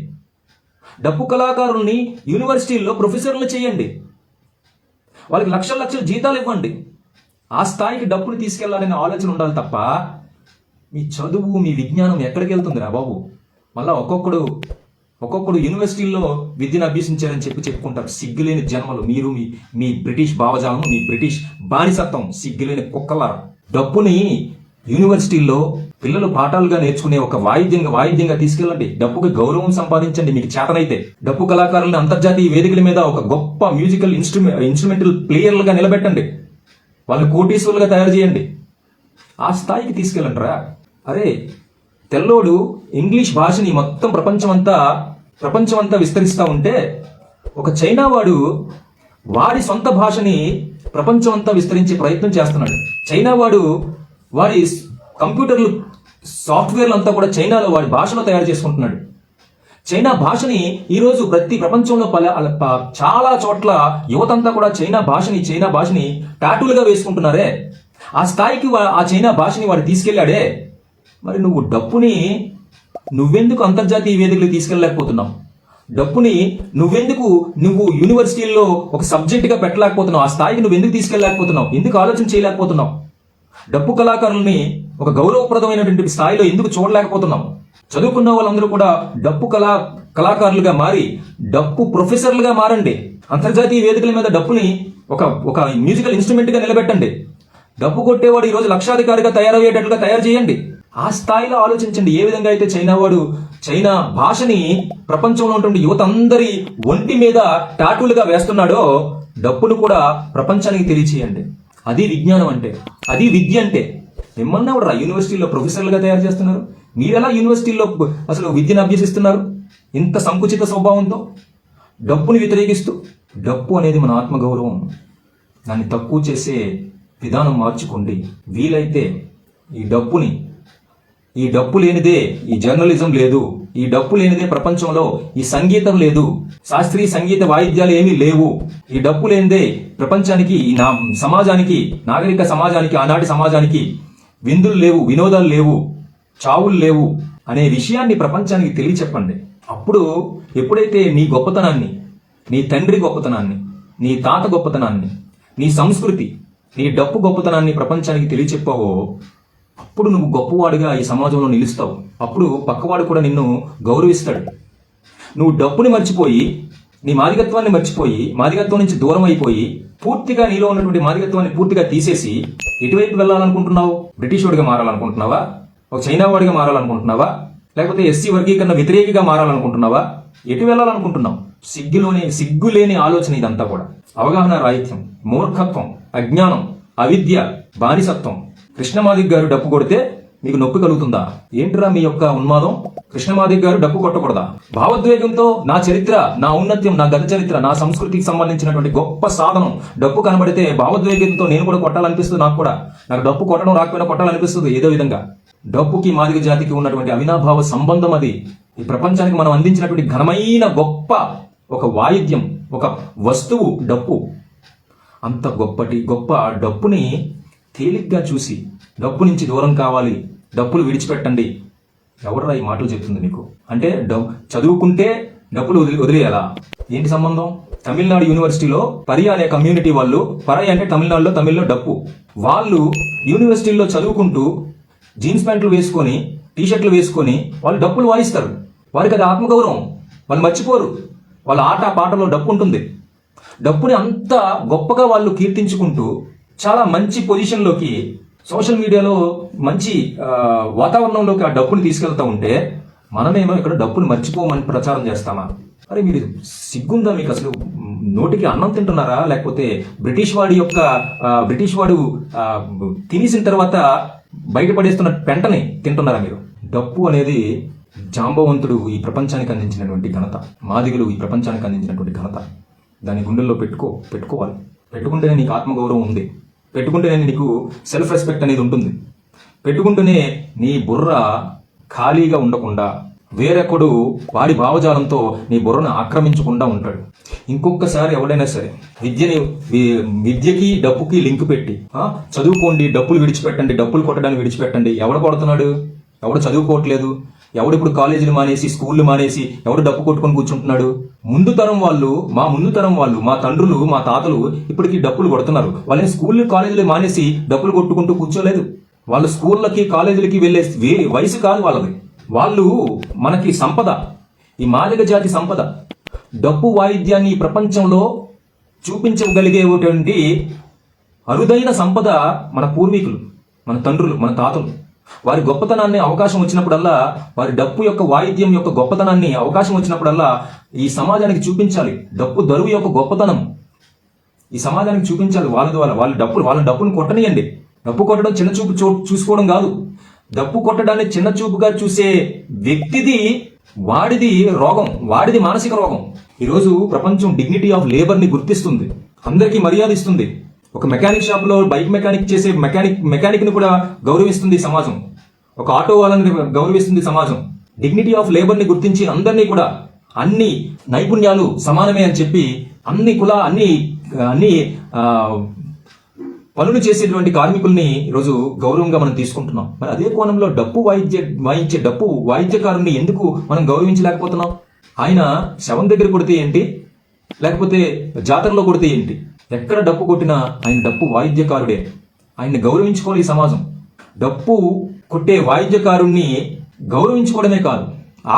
డప్పు కళాకారుల్ని యూనివర్సిటీల్లో ప్రొఫెసర్లు చేయండి. వాళ్ళకి లక్షల లక్షల జీతాలు ఇవ్వండి. ఆ స్థాయికి డప్పును తీసుకెళ్లాలనే ఆలోచన ఉండాలి తప్ప మీ చదువు, మీ విజ్ఞానం ఎక్కడికి వెళ్తుందిరా బాబు? మళ్ళా ఒక్కొక్కడు యూనివర్సిటీల్లో విద్యను అభ్యసించారని చెప్పుకుంటారు. సిగ్గులేని జన్మలు మీరు, మీ బ్రిటిష్ భావజాలం, మీ బ్రిటిష్ బానిసత్వం, సిగ్గులేని కుక్కలారా. డప్పుని యూనివర్సిటీల్లో పిల్లలు పాఠాలుగా నేర్చుకునే ఒక వాయిద్యంగా తీసుకెళ్ళండి. డప్పుకి గౌరవం సంపాదించండి మీకు చేతనైతే. డప్పు కళాకారులను అంతర్జాతీయ వేదికల మీద ఒక గొప్ప మ్యూజికల్ ఇన్స్ట్రుమెంటల్ ప్లేయర్లుగా నిలబెట్టండి. వాళ్ళని కోటీశ్వరులుగా తయారు చేయండి. ఆ స్థాయికి తీసుకెళ్ళండిరా. అరే, తెల్లోడు ఇంగ్లీష్ భాషని మొత్తం ప్రపంచమంతా విస్తరిస్తూ ఉంటే ఒక చైనా వాడి సొంత భాషని ప్రపంచం అంతా విస్తరించే ప్రయత్నం చేస్తున్నాడు. చైనా వాడి కంప్యూటర్లు, సాఫ్ట్వేర్లు అంతా కూడా చైనాలో వాడి భాషలో తయారు చేసుకుంటున్నాడు. చైనా భాషని ఈరోజు ప్రపంచంలో చాలా చోట్ల యువతంతా కూడా చైనా భాషని టాటూలుగా వేసుకుంటున్నారే. ఆ స్థాయికి ఆ చైనా భాషని వాడు తీసుకెళ్లాడే. మరి నువ్వు డప్పుని నువ్వెందుకు అంతర్జాతీయ వేదికలు తీసుకెళ్ళలేకపోతున్నావు? డప్పుని నువ్వు యూనివర్సిటీల్లో ఒక సబ్జెక్టుగా పెట్టలేకపోతున్నావు. ఆ స్థాయికి నువ్వు ఎందుకు తీసుకెళ్ళలేకపోతున్నావు? ఎందుకు ఆలోచన చేయలేకపోతున్నావు? డప్పు కళాకారుల్ని ఒక గౌరవప్రదమైనటువంటి స్థాయిలో ఎందుకు చూడలేకపోతున్నాం? చదువుకున్న వాళ్ళందరూ కూడా డప్పు కళాకారులుగా మారి డప్పు ప్రొఫెసర్లుగా మారండి. అంతర్జాతీయ వేదికల మీద డప్పుని ఒక మ్యూజికల్ ఇన్స్ట్రుమెంట్ గా నిలబెట్టండి. డప్పు కొట్టేవాడు ఈరోజు లక్షాధికారిగా తయారయ్యేటట్లుగా తయారు చేయండి. ఆ స్థాయిలో ఆలోచించండి. ఏ విధంగా అయితే చైనా భాషని ప్రపంచంలో ఉన్నటువంటి యువత అందరి ఒంటి మీద టాటూలుగా వేస్తున్నాడో డప్పును కూడా ప్రపంచానికి తెలియచేయండి. అది విజ్ఞానం అంటే, అది విద్య అంటే. మిమ్మల్ని కూడా యూనివర్సిటీలో ప్రొఫెసర్లుగా తయారు చేస్తున్నారు. మీరెలా యూనివర్సిటీల్లో అసలు విద్యను అభ్యసిస్తున్నారు? ఇంత సంకుచిత స్వభావంతో డప్పుని వ్యతిరేకిస్తూ. డప్పు అనేది మన ఆత్మగౌరవం. దాన్ని తక్కువ చేసే విధానం మార్చుకోండి. వీలైతే ఈ డప్పుని ఈ డప్పు లేనిదే ఈ జర్నలిజం లేదు, ఈ డప్పు లేనిదే ప్రపంచంలో ఈ సంగీతం లేదు, శాస్త్రీయ సంగీత వాయిద్యాలు ఏమీ లేవు. ఈ డప్పు లేనిదే ప్రపంచానికి, ఈ సమాజానికి, నాగరిక సమాజానికి, ఆనాటి సమాజానికి విందులు లేవు, వినోదాలు లేవు, చావులు లేవు అనే విషయాన్ని ప్రపంచానికి తెలియచెప్పండి. అప్పుడు ఎప్పుడైతే నీ గొప్పతనాన్ని, నీ తండ్రి గొప్పతనాన్ని, నీ తాత గొప్పతనాన్ని, నీ సంస్కృతి, నీ డప్పు గొప్పతనాన్ని ప్రపంచానికి తెలియచెప్పావో అప్పుడు నువ్వు గొప్పవాడిగా ఈ సమాజంలో నిలుస్తావు. అప్పుడు పక్కవాడు కూడా నిన్ను గౌరవిస్తాడు. నువ్వు డప్పుని మర్చిపోయి, నీ మాదిగత్వాన్ని మర్చిపోయి, మాదిగత్వం నుంచి దూరం అయిపోయి, పూర్తిగా నీలో ఉన్నటువంటి మాదిగత్వాన్ని పూర్తిగా తీసేసి ఎటువైపు వెళ్ళాలనుకుంటున్నావు? బ్రిటిష్ వాడిగా మారాలనుకుంటున్నావా? ఒక చైనా వాడిగా మారాలనుకుంటున్నావా? లేకపోతే ఎస్సీ వర్గీకరణ వ్యతిరేకిగా మారాలనుకుంటున్నావా? ఎటు వెళ్ళాలనుకుంటున్నావు? సిగ్గులేని ఆలోచన ఇదంతా కూడా. అవగాహన రాహిత్యం, మూర్ఖత్వం, అజ్ఞానం, అవిద్య, బానిసత్వం. కృష్ణమాదిగ్ గారు డప్పు కొడితే మీకు నొప్పి కలుగుతుందా? ఏంటిరా మీ యొక్క ఉన్మాదం? కృష్ణమాదిగ్ గారు డప్పు కొట్టకూడదా? భావోద్వేగంతో నా చరిత్ర, నా ఔన్నత్యం, నా గత చరిత్ర, నా సంస్కృతికి సంబంధించినటువంటి గొప్ప సాధనం డప్పు కనబడితే భావోద్వేగంతో నేను కూడా కొట్టాలనిపిస్తుంది. నాకు డప్పు కొట్టడం రాకపోయినా కొట్టాలనిపిస్తుంది ఏదో విధంగా. డప్పుకి మాదిగ జాతికి ఉన్నటువంటి అవినాభావ సంబంధం అది. ఈ ప్రపంచానికి మనం అందించినటువంటి ఘనమైన గొప్ప ఒక వాయిద్యం, ఒక వస్తువు డప్పు. అంత గొప్ప డప్పుని తేలిగ్గా చూసి డప్పు నుంచి దూరం కావాలి, డప్పులు విడిచిపెట్టండి. ఎవడరా ఈ మాటలు చెప్తుంది నీకు? అంటే చదువుకుంటే డప్పులు వదిలేయాలా? ఏంటి సంబంధం? తమిళనాడు యూనివర్సిటీలో పరియా అనే కమ్యూనిటీ వాళ్ళు, పరయ అంటే తమిళనాడులో, తమిళ్లో డప్పు, వాళ్ళు యూనివర్సిటీల్లో చదువుకుంటూ జీన్స్ ప్యాంట్లు వేసుకొని, టీషర్ట్లు వేసుకొని వాళ్ళు డప్పులు వాయిస్తారు. వారికి అది ఆత్మగౌరవం, వాళ్ళు మర్చిపోరు. వాళ్ళ ఆట పాటలో డప్పు ఉంటుంది. డప్పుని అంత గొప్పగా వాళ్ళు కీర్తించుకుంటూ చాలా మంచి పొజిషన్లోకి, సోషల్ మీడియాలో మంచి వాతావరణంలోకి ఆ డప్పుని తీసుకెళ్తా ఉంటే మనమేమో ఇక్కడ డప్పుని మర్చిపోమని ప్రచారం చేస్తామా? అరే మీరు సిగ్గుందా మీకు? అసలు నోటికి అన్నం తింటున్నారా? లేకపోతే బ్రిటిష్ వాడు తినేసిన తర్వాత బయటపడేస్తున్న పెంటని తింటున్నారా మీరు? డప్పు అనేది జాంబవంతుడు ఈ ప్రపంచానికి అందించినటువంటి ఘనత, మాదిగలు ఈ ప్రపంచానికి అందించినటువంటి ఘనత. దాని గుండెల్లో పెట్టుకోవాలి. పెట్టుకుంటేనే నీకు ఆత్మగౌరవం ఉంది, పెట్టుకుంటేనే నీకు సెల్ఫ్ రెస్పెక్ట్ అనేది ఉంటుంది, పెట్టుకుంటేనే నీ బుర్ర ఖాళీగా ఉండకుండా వేరొకడు వాడి భావజాలంతో నీ బుర్రను ఆక్రమించకుండా ఉంటాడు. ఇంకొకసారి ఎవడైనా సరే విద్యకి డప్పుకి లింక్ పెట్టి చదువుకోండి, డప్పులు విడిచిపెట్టండి, డప్పులు కొట్టడానికి విడిచిపెట్టండి. ఎవడు కొడుతున్నాడు? ఎవడు చదువుకోవట్లేదు? ఎవడు ఇప్పుడు కాలేజీలు మానేసి, స్కూళ్ళు మానేసి ఎవడు డప్పు కొట్టుకొని కూర్చుంటున్నాడు? ముందు తరం వాళ్ళు, మా తండ్రులు, మా తాతలు ఇప్పటికీ డప్పులు కొడుతున్నారు. వాళ్ళని స్కూళ్ళు కాలేజీలు మానేసి డప్పులు కొట్టుకుంటూ కూర్చోలేదు. వాళ్ళు స్కూళ్ళకి కాలేజీలకి వెళ్ళే వయసు కాదు వాళ్ళది. వాళ్ళు మనకి సంపద, ఈ మాదిగ జాతి సంపద. డప్పు వాయిద్యాన్ని ఈ ప్రపంచంలో చూపించగలిగేటువంటి అరుదైన సంపద మన పూర్వీకులు, మన తండ్రులు, మన తాతలు. వారి గొప్పతనాన్ని అవకాశం వచ్చినప్పుడల్లా, వారి డప్పు యొక్క వాయిద్యం యొక్క గొప్పతనాన్ని అవకాశం వచ్చినప్పుడల్లా ఈ సమాజానికి చూపించాలి. డప్పు దరువు యొక్క గొప్పతనం ఈ సమాజానికి చూపించాలి. వాళ్ళ ద్వారా వాళ్ళ డప్పును కొట్టనియండి. డప్పు కొట్టడం చిన్న చూపు చూసుకోవడం కాదు. డప్పు కొట్టడాన్ని చిన్న చూపుగా చూసే వ్యక్తిది, వాడిది రోగం, వాడిది మానసిక రోగం. ఈరోజు ప్రపంచం డిగ్నిటీ ఆఫ్ లేబర్ ని గుర్తిస్తుంది, అందరికీ మర్యాద ఇస్తుంది. ఒక మెకానిక్ షాప్ లో బైక్ మెకానిక్ చేసే మెకానిక్ ని కూడా గౌరవిస్తుంది సమాజం. ఒక ఆటో వాళ్ళని గౌరవిస్తుంది సమాజం. డిగ్నిటీ ఆఫ్ లేబర్ ని గుర్తించి అందరినీ కూడా అన్ని నైపుణ్యాలు సమానమే అని చెప్పి అన్ని పనులు చేసేటువంటి కార్మికుల్ని ఈరోజు గౌరవంగా మనం తీసుకుంటున్నాం. మరి అదే కోణంలో డప్పు వాయించే డప్పు వాయిద్యకారుని ఎందుకు మనం గౌరవించలేకపోతున్నాం? ఆయన శవం దగ్గర కొడితే ఏంటి, లేకపోతే జాతరలో కొడితే ఏంటి, ఎక్కడ డప్పు కొట్టినా ఆయన డప్పు వాయిద్యకారుడే. ఆయన్ని గౌరవించుకోవాలి ఈ సమాజం. డప్పు కొట్టే వాయిద్యకారుణ్ణి గౌరవించుకోవడమే కాదు,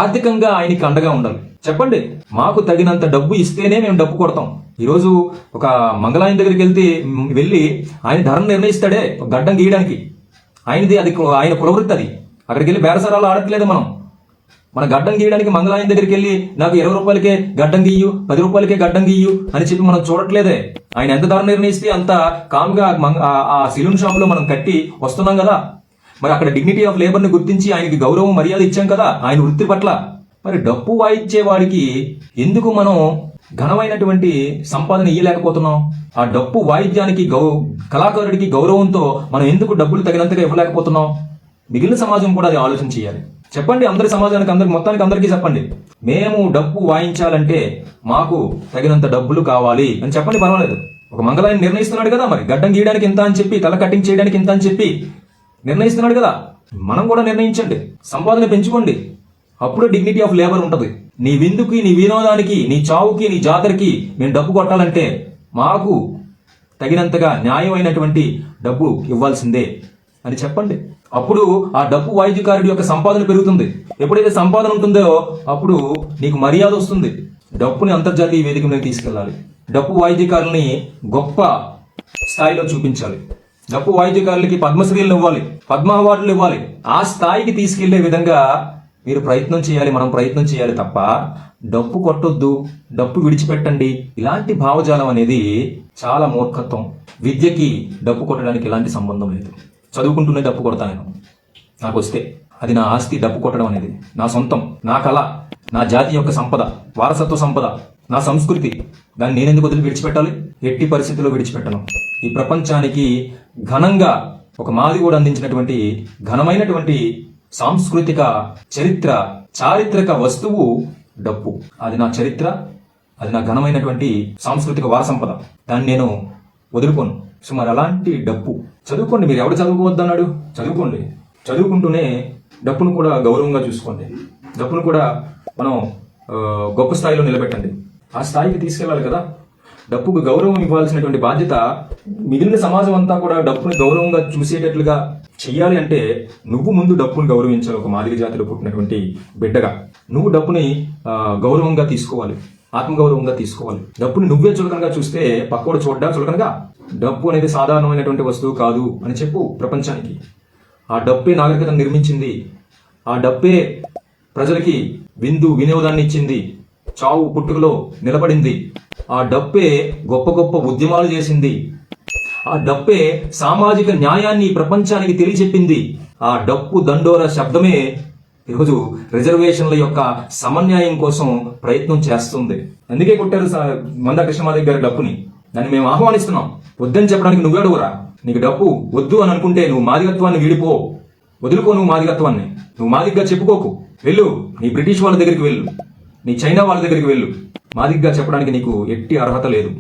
ఆర్థికంగా ఆయనకి అండగా ఉండాలి. చెప్పండి, మాకు తగినంత డబ్బు ఇస్తేనే మేము డప్పు కొడతాం. ఈరోజు ఒక మంగళాయన దగ్గరికి వెళ్ళి ఆయన ధరను నిర్ణయిస్తాడే గడ్డం గీయడానికి. అది ఆయన కులవృత్తి. అది అక్కడికి వెళ్ళి బేరసరాలు ఆడట్లేదు మనం. మన గడ్డం గీయడానికి మంగళాయన దగ్గరికి వెళ్ళి నాకు 20 రూపాయలకే గడ్డం గీయు, 10 రూపాయలకే గడ్డం గీయు అని చెప్పి మనం చూడట్లేదే. ఆయన ఎంత ధర నిర్ణయిస్తే అంత కామ్గా ఆ సెలూన్ షాప్ లో మనం కట్టి వస్తున్నాం కదా. మరి అక్కడ డిగ్నిటీ ఆఫ్ లేబర్ ని గుర్తించి ఆయనకి గౌరవం, మర్యాద ఇచ్చాం కదా ఆయన వృత్తి పట్ల. మరి డప్పు వాయిచ్చే వాడికి ఎందుకు మనం ఘనమైనటువంటి సంపాదన ఇయ్యలేకపోతున్నాం? ఆ డప్పు వాయిద్యానికి కళాకారుడికి గౌరవంతో మనం ఎందుకు డబ్బులు తగినంతగా ఇవ్వలేకపోతున్నాం? మిగిలిన సమాజం కూడా అది ఆలోచన చేయాలి. చెప్పండి అందరి సమాజానికి, మొత్తానికి అందరికీ చెప్పండి, మేము డప్పు వాయించాలంటే మాకు తగినంత డబ్బులు కావాలి అని చెప్పండి, పర్వాలేదు. ఒక మంగళాన్ని నిర్ణయిస్తున్నాడు కదా, మరి గడ్డం గీయడానికి ఇంత అని చెప్పి, తల కటింగ్ చేయడానికి ఇంత అని చెప్పి నిర్ణయిస్తున్నాడు కదా, మనం కూడా నిర్ణయించండి, సంపాదన పెంచుకోండి. అప్పుడు డిగ్నిటీ ఆఫ్ లేబర్ ఉంటుంది. నీ విందుకి, నీ వినోదానికి, నీ చావుకి, నీ జాతరకి మేము డబ్బు కొట్టాలంటే మాకు తగినంతగా న్యాయమైనటువంటి డబ్బు ఇవ్వాల్సిందే అని చెప్పండి. అప్పుడు ఆ డప్పు వాయిద్యకారుడి యొక్క సంపాదన పెరుగుతుంది. ఎప్పుడైతే సంపాదన ఉంటుందో అప్పుడు నీకు మర్యాద వస్తుంది. డప్పుని అంతర్జాతీయ వేదిక మీద తీసుకెళ్ళాలి. డప్పు వాయిద్యకారుల్ని గొప్ప స్థాయిలో చూపించాలి. డప్పు వాయిద్యకారులకి పద్మశ్రీలు ఇవ్వాలి, పద్మ అవార్డులు ఇవ్వాలి. ఆ స్థాయికి తీసుకెళ్లే విధంగా మీరు ప్రయత్నం చేయాలి, మనం ప్రయత్నం చేయాలి తప్ప డప్పు కొట్టొద్దు, డప్పు విడిచిపెట్టండి, ఇలాంటి భావజాలం అనేది చాలా మూర్ఖత్వం. విద్యకి డప్పు కొట్టడానికి ఎలాంటి సంబంధం లేదు. చదువుకుంటూనే డప్పు కొడతా నేను, నాకు వస్తే అది నా ఆస్తి. డప్పు కొట్టడం అనేది నా సొంతం, నా కళ, నా జాతి యొక్క సంపద, వారసత్వ సంపద, నా సంస్కృతి. దాన్ని నేనెందుకు వదిలి విడిచిపెట్టాలి? ఎట్టి పరిస్థితుల్లో విడిచిపెట్టను. ఈ ప్రపంచానికి ఘనంగా ఒక మాదిగోడు అందించినటువంటి ఘనమైనటువంటి సాంస్కృతిక చరిత్ర, చారిత్రక వస్తువు డప్పు. అది నా చరిత్ర, అది నా ఘనమైనటువంటి సాంస్కృతిక వారసంపద. దాన్ని నేను వదులుకోను. సో మరి అలాంటి డప్పు చదువుకోండి. మీరు ఎవడు చదువుకోవద్దన్నాడు? చదువుకోండి. చదువుకుంటూనే డప్పును కూడా గౌరవంగా చూసుకోండి. డప్పును కూడా మనం గొప్ప స్థాయిలో నిలబెట్టండి. ఆ స్థాయికి తీసుకెళ్ళాలి కదా. డప్పుకు గౌరవం ఇవ్వాల్సినటువంటి బాధ్యత మిగిలిన సమాజం అంతా కూడా డప్పుని గౌరవంగా చూసేటట్లుగా చెయ్యాలి. అంటే నువ్వు ముందు డప్పుని గౌరవించాలి. ఒక మాదిగ జాతిలో పుట్టినటువంటి బిడ్డగా నువ్వు డప్పుని గౌరవంగా తీసుకోవాలి, ఆత్మగౌరవంగా తీసుకోవాలి. డప్పుని నువ్వే చులకనగా చూస్తే పక్కోడు చూడ్డా చులకనగా. డప్పు అనేది సాధారణమైనటువంటి వస్తువు కాదు అని చెప్పు ప్రపంచానికి. ఆ డప్పే నాగరికతను నిర్మించింది. ఆ డప్పే ప్రజలకి విందు వినోదాన్ని ఇచ్చింది. చావు పుట్టుకలో నిలబడింది. ఆ డప్పే గొప్ప గొప్ప ఉద్యమాలు చేసింది. ఆ డప్పే సామాజిక న్యాయాన్ని ప్రపంచానికి తెలియచెప్పింది. ఆ డప్పు దండోర శబ్దమే ఈరోజు రిజర్వేషన్ల యొక్క సమన్యాయం కోసం ప్రయత్నం చేస్తుంది. అందుకే కొట్టారు మందా కృష్ణమాదిగ గారి డప్పుని. దాన్ని మేము ఆహ్వానిస్తున్నాం. వద్దని చెప్పడానికి నువ్వేడుగురా? నీకు డప్పు వద్దు అని అనుకుంటే నువ్వు మాదిగత్వాన్ని వీడిపో, వదులుకో. నువ్వు మాదిగత్వాన్ని నువ్వు మాదిగ్గా చెప్పుకోకు. వెళ్ళు, నీ బ్రిటిష్ వాళ్ళ దగ్గరికి వెళ్ళు, నీ చైనా వాళ్ళ దగ్గరికి వెళ్ళు. మాదిగ్గా చెప్పడానికి నీకు ఎట్టి అర్హత లేదు,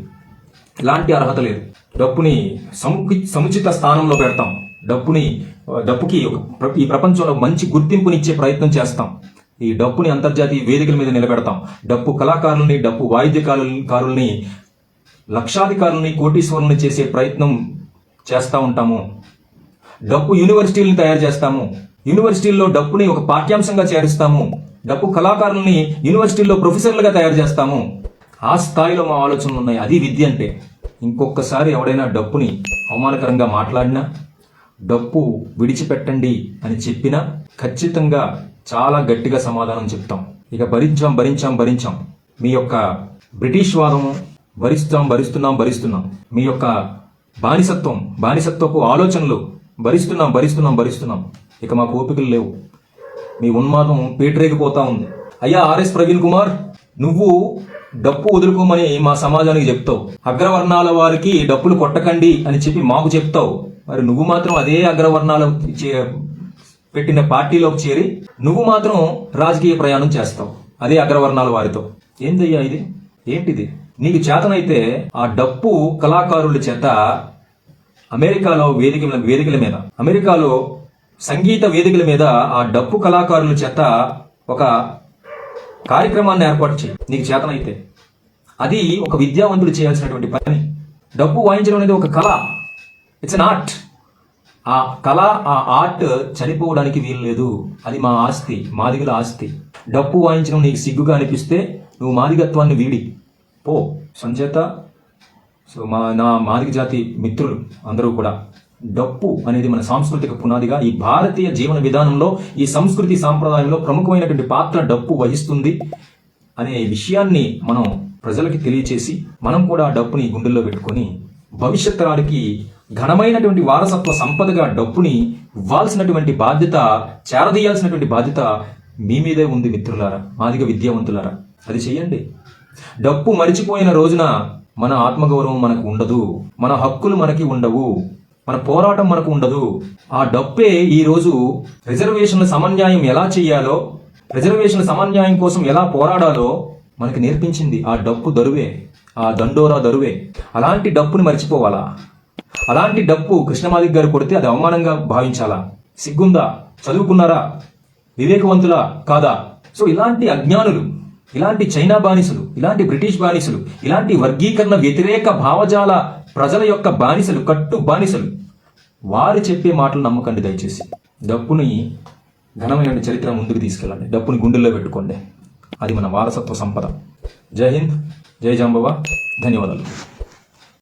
ఎలాంటి అర్హత లేదు. డప్పుని సముచిత స్థానంలో పెడతాం. డప్పుకి ఈ ప్రపంచంలో మంచి గుర్తింపునిచ్చే ప్రయత్నం చేస్తాం. ఈ డప్పుని అంతర్జాతీయ వేదికల మీద నిలబెడతాం. డప్పు కళాకారుల్ని, డప్పు వాయిద్యకారుల్ని, లక్షాధికారుల్ని, కోటీశ్వరుల్ని చేసే ప్రయత్నం చేస్తూ ఉంటాము. డప్పు యూనివర్సిటీలను తయారు చేస్తాము. యూనివర్సిటీల్లో డప్పుని ఒక పాఠ్యాంశంగా చేరుస్తాము. డప్పు కళాకారుల్ని యూనివర్సిటీల్లో ప్రొఫెసర్లుగా తయారు చేస్తాము. ఆ స్థాయిలో మా ఆలోచనలు ఉన్నాయి. అది విద్య అంటే. ఇంకొకసారి ఎవడైనా డప్పుని అవమానకరంగా మాట్లాడినా, డప్పు విడిచిపెట్టండి అని చెప్పినా ఖచ్చితంగా చాలా గట్టిగా సమాధానం చెప్తాం. ఇక భరించాం. మీ యొక్క బ్రిటిష్ వాదము భరిస్తున్నాం. మీ యొక్క బానిసత్వపు ఆలోచనలు భరిస్తున్నాం. ఇక మాకు ఓపికలు లేవు. మీ ఉన్మాదం పేటరేగిపోతా ఉంది. అయ్యా ఆర్ఎస్ ప్రవీణ్ కుమార్, నువ్వు డప్పు వదులుకోమని మా సమాజానికి చెప్తావు. అగ్రవర్ణాల వారికి డప్పులు కొట్టకండి అని చెప్పి మాకు చెప్తావు. మరి నువ్వు మాత్రం అదే అగ్రవర్ణాలు పెట్టిన పార్టీలోకి చేరి నువ్వు మాత్రం రాజకీయ ప్రయాణం చేస్తావు అదే అగ్రవర్ణాల వారితో. ఏందయ్యా ఇది? ఏంటిది? నీకు చేతనైతే ఆ డప్పు కళాకారుల చేత అమెరికాలో వేదికల మీద, అమెరికాలో సంగీత వేదికల మీద ఆ డప్పు కళాకారుల చేత ఒక కార్యక్రమాన్ని ఏర్పాటు చేయి నీకు చేతనైతే. అది ఒక విద్యావంతుడు చేయాల్సినటువంటి పని. డప్పు వాయించడం అనేది ఒక కళ, ఇట్స్ అన్ ఆర్ట్. ఆ కళ, ఆ ఆర్ట్ చనిపోవడానికి వీలు లేదు. అది మా ఆస్తి, మాదిగల ఆస్తి. డప్పు వాయించడం నీకు సిగ్గుగా అనిపిస్తే నువ్వు మాదిగత్వాన్ని వీడి పో సంచేత. సో నా మాదిగ జాతి మిత్రులు అందరూ కూడా, డప్పు అనేది మన సాంస్కృతిక పునాదిగా ఈ భారతీయ జీవన విధానంలో, ఈ సంస్కృతి సాంప్రదాయంలో ప్రముఖమైనటువంటి పాత్ర డప్పు వహిస్తుంది అనే విషయాన్ని మనం ప్రజలకి తెలియచేసి, మనం కూడా ఆ డప్పుని గుండెల్లో పెట్టుకొని భవిష్యత్ తరాలకి ఘనమైనటువంటి వారసత్వ సంపదగా డప్పుని ఇవ్వాల్సినటువంటి బాధ్యత, చేరదీయాల్సినటువంటి బాధ్యత మీ మీదే ఉంది మిత్రులారా, మాదిగ విద్యావంతులారా. అది చెయ్యండి. డప్పు మరిచిపోయిన రోజున మన ఆత్మగౌరవం మనకు ఉండదు, మన హక్కులు మనకి ఉండవు. మన పోరాటం మనకు ఉండదు. ఆ డప్పే ఈరోజు రిజర్వేషన్ల సమన్యాయం ఎలా చేయాలో, రిజర్వేషన్ల సమన్యాయం కోసం ఎలా పోరాడాలో మనకి నేర్పించింది ఆ డప్పు దరువే, ఆ దండోరా దరువే. అలాంటి డప్పుని మర్చిపోవాలా? అలాంటి డప్పు కృష్ణమాదిగ గారు కొడితే అది అవమానంగా భావించాలా? సిగ్గుందా? చదువుకున్నారా? వివేకవంతులా కాదా? సో ఇలాంటి అజ్ఞానులు, ఇలాంటి చైనా బానిసలు, ఇలాంటి బ్రిటిష్ బానిసలు, ఇలాంటి వర్గీకరణ వ్యతిరేక భావజాల ప్రజల యొక్క బానిసలు, కట్టు బానిసలు, వారు చెప్పే మాటలు నమ్మకండి దయచేసి. డప్పుని ఘనమైన చరిత్ర ముందుకు తీసుకెళ్ళండి. డప్పుని గుండెల్లో పెట్టుకోండి. అది మన వారసత్వ సంపద. జై హింద్, జై జాంబవ. ధన్యవాదాలు.